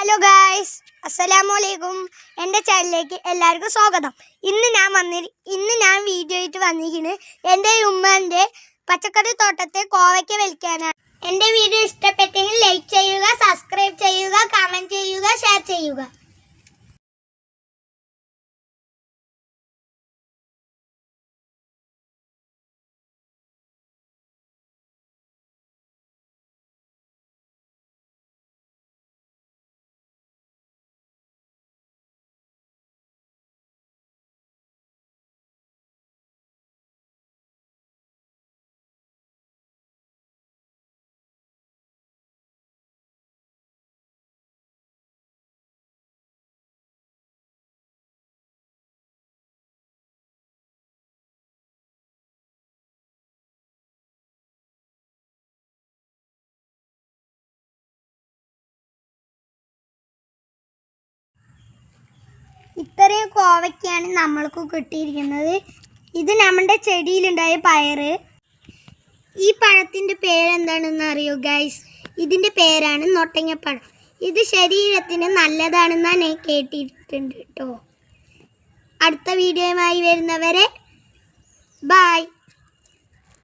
Hello guys, അസ്സലാമലൈക്കും. എൻ്റെ ചാനലിലേക്ക് എല്ലാവർക്കും സ്വാഗതം. ഇന്ന് ഞാൻ വീഡിയോ ആയിട്ട് വന്നിരിക്കുന്നത് എൻ്റെ ഉമ്മൻ്റെ പച്ചക്കറി തോട്ടത്തെ കോവയ്ക്ക വലിക്കാനാണ്. എൻ്റെ വീഡിയോ ഇഷ്ടപ്പെട്ടെങ്കിൽ ലൈക്ക് ചെയ്യുക, സബ്സ്ക്രൈബ് ചെയ്യുക, കമൻറ്റ് ചെയ്യുക, ഷെയർ ചെയ്യുക. ഇത്രയും കോവയ്ക്കാണ് നമ്മൾക്ക് കിട്ടിയിരിക്കുന്നത്. ഇത് നമ്മുടെ ചെടിയിലുണ്ടായ പയറ്. ഈ പഴത്തിൻ്റെ പേരെന്താണെന്ന് അറിയോ ഗൈസ്? ഇതിൻ്റെ പേരാണ് നൊട്ടങ്ങപ്പഴം. ഇത് ശരീരത്തിന് നല്ലതാണെന്നാണ് ഞാൻ കേട്ടിട്ടുണ്ട് കേട്ടോ. അടുത്ത വീഡിയോയുമായി വരുന്നവരെ ബൈ.